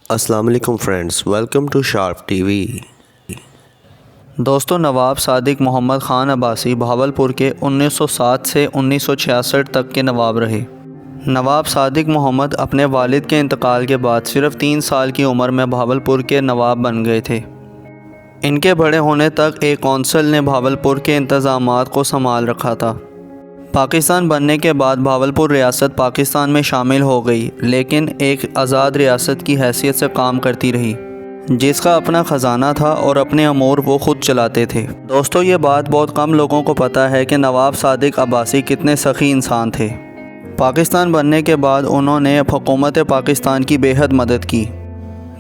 السلام علیکم friends, welcome to Sharp T V. دوستو، نواب صادق محمد خان عباسی بہاولپور کے 1907 سے 1966 تک کے نواب رہے۔ نواب صادق محمد اپنے والد کے انتقال کے بعد صرف 3 سال کی عمر میں بہاولپور کے نواب بن گئے تھے۔ ان کے بڑے ہونے تک ایک کونسل نے بہاولپور کے انتظامات کو سنبھال رکھا تھا۔ پاکستان بننے کے بعد بہاولپور ریاست پاکستان میں شامل ہو گئی، لیکن ایک آزاد ریاست کی حیثیت سے کام کرتی رہی، جس کا اپنا خزانہ تھا اور اپنے امور وہ خود چلاتے تھے۔ دوستو، یہ بات بہت کم لوگوں کو پتہ ہے کہ نواب صادق عباسی کتنے سخی انسان تھے۔ پاکستان بننے کے بعد انہوں نے حکومت پاکستان کی بے حد مدد کی۔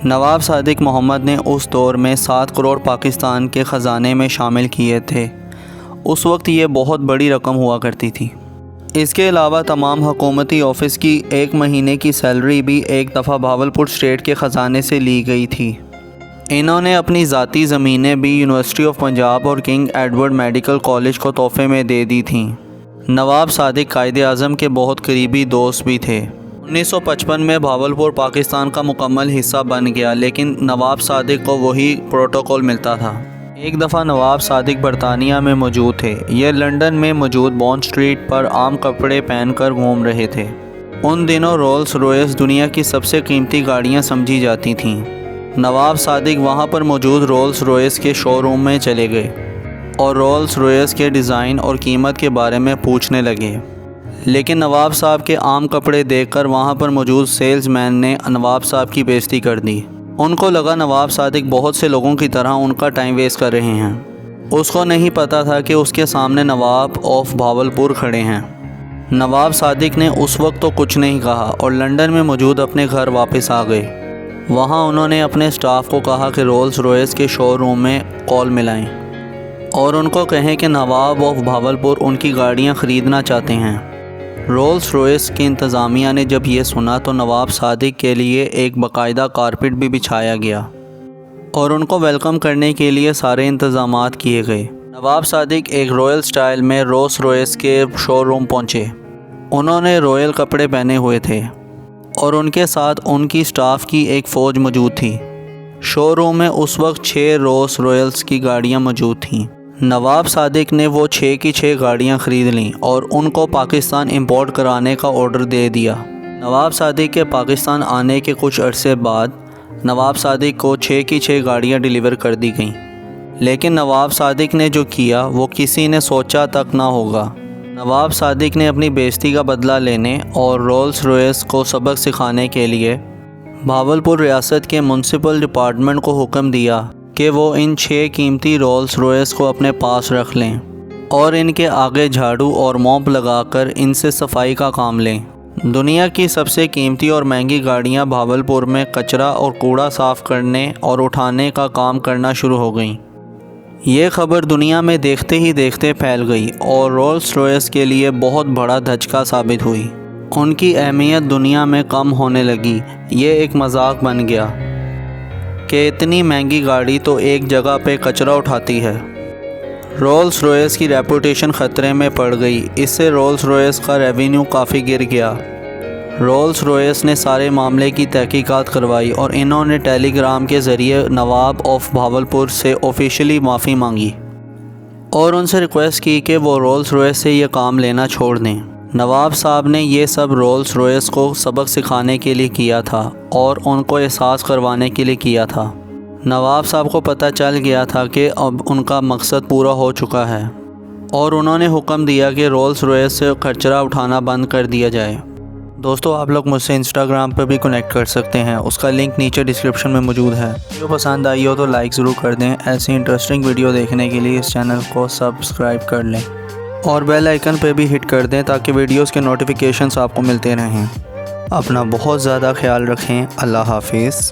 نواب صادق محمد نے اس دور میں 7 کروڑ پاکستان کے خزانے میں شامل کیے تھے۔ اس وقت یہ بہت بڑی رقم ہوا کرتی تھی۔ اس کے علاوہ تمام حکومتی آفس کی 1 مہینے کی سیلری بھی ایک دفعہ بہاولپور اسٹیٹ کے خزانے سے لی گئی تھی۔ انہوں نے اپنی ذاتی زمینیں بھی یونیورسٹی آف پنجاب اور کنگ ایڈورڈ میڈیکل کالج کو تحفے میں دے دی تھیں۔ نواب صادق قائد اعظم کے بہت قریبی دوست بھی تھے۔ 1955 میں بہاولپور پاکستان کا مکمل حصہ بن گیا، لیکن نواب صادق کو وہی پروٹوکول ملتا تھا۔ ایک دفعہ نواب صادق برطانیہ میں موجود تھے۔ یہ لندن میں موجود بانڈ اسٹریٹ پر عام کپڑے پہن کر گھوم رہے تھے۔ ان دنوں رولز رویس دنیا کی سب سے قیمتی گاڑیاں سمجھی جاتی تھیں۔ نواب صادق وہاں پر موجود رولز رویس کے شو روم میں چلے گئے اور رولز رویس کے ڈیزائن اور قیمت کے بارے میں پوچھنے لگے، لیکن نواب صاحب کے عام کپڑے دیکھ کر وہاں پر موجود سیلز مین نے نواب صاحب کی بے عزتی کر دی۔ ان کو لگا نواب صادق بہت سے لوگوں کی طرح ان کا ٹائم ویسٹ کر رہے ہیں۔ اس کو نہیں پتہ تھا کہ اس کے سامنے نواب آف بہاولپور کھڑے ہیں۔ نواب صادق نے اس وقت تو کچھ نہیں کہا اور لندن میں موجود اپنے گھر واپس آ گئے۔ وہاں انہوں نے اپنے سٹاف کو کہا کہ رولز رویس کے شو روم میں کال ملائیں اور ان کو کہیں کہ نواب آف بہاولپور ان کی گاڑیاں خریدنا چاہتے ہیں۔ رولز رویس کی انتظامیہ نے جب یہ سنا تو نواب صادق کے لیے ایک باقاعدہ کارپٹ بھی بچھایا گیا اور ان کو ویلکم کرنے کے لیے سارے انتظامات کیے گئے۔ نواب صادق ایک رائل سٹائل میں رولز رویس کے شو روم پہنچے۔ انہوں نے رائل کپڑے پہنے ہوئے تھے اور ان کے ساتھ ان کی سٹاف کی ایک فوج موجود تھی۔ شو روم میں اس وقت 6 رولز رویس کی گاڑیاں موجود تھیں۔ نواب صادق نے وہ 6 کی 6 گاڑیاں خرید لیں اور ان کو پاکستان امپورٹ کرانے کا آرڈر دے دیا۔ نواب صادق کے پاکستان آنے کے کچھ عرصے بعد نواب صادق کو 6 کی 6 گاڑیاں ڈیلیور کر دی گئیں، لیکن نواب صادق نے جو کیا وہ کسی نے سوچا تک نہ ہوگا۔ نواب صادق نے اپنی بے عزتی کا بدلہ لینے اور رولز رویس کو سبق سکھانے کے لیے بہاولپور ریاست کے میونسپل ڈپارٹمنٹ کو حکم دیا کہ وہ ان 6 قیمتی رولز رویس کو اپنے پاس رکھ لیں اور ان کے آگے جھاڑو اور موپ لگا کر ان سے صفائی کا کام لیں۔ دنیا کی سب سے قیمتی اور مہنگی گاڑیاں بہاولپور میں کچرا اور کوڑا صاف کرنے اور اٹھانے کا کام کرنا شروع ہو گئیں۔ یہ خبر دنیا میں دیکھتے ہی دیکھتے پھیل گئی اور رولز رویس کے لیے بہت بڑا دھچکا ثابت ہوئی۔ ان کی اہمیت دنیا میں کم ہونے لگی۔ یہ ایک مذاق بن گیا کہ اتنی مہنگی گاڑی تو ایک جگہ پہ کچرا اٹھاتی ہے۔ رولز رویس کی ریپوٹیشن خطرے میں پڑ گئی۔ اس سے رولز رویس کا ریونیو کافی گر گیا۔ رولز رویس نے سارے معاملے کی تحقیقات کروائی اور انہوں نے ٹیلی گرام کے ذریعے نواب آف بہاولپور سے آفیشلی معافی مانگی اور ان سے ریکویسٹ کی کہ وہ رولز رویس سے یہ کام لینا چھوڑ دیں۔ نواب صاحب نے یہ سب رولز رویس کو سبق سکھانے کے لیے کیا تھا اور ان کو احساس کروانے کے لیے کیا تھا۔ نواب صاحب کو پتہ چل گیا تھا کہ اب ان کا مقصد پورا ہو چکا ہے اور انہوں نے حکم دیا کہ رولز رویس سے کچرا اٹھانا بند کر دیا جائے۔ دوستو، آپ لوگ مجھ سے انسٹاگرام پہ بھی کنیکٹ کر سکتے ہیں، اس کا لنک نیچے ڈسکرپشن میں موجود ہے۔ ویڈیو پسند آئی ہو تو لائک ضرور کر دیں۔ ایسی انٹرسٹنگ ویڈیو دیکھنے کے لیے اس چینل کو سبسکرائب کر لیں اور بیل آئیکن پہ بھی ہٹ کر دیں تاکہ ویڈیوز کے نوٹیفیکیشنز آپ کو ملتے رہیں۔ اپنا بہت زیادہ خیال رکھیں۔ اللہ حافظ۔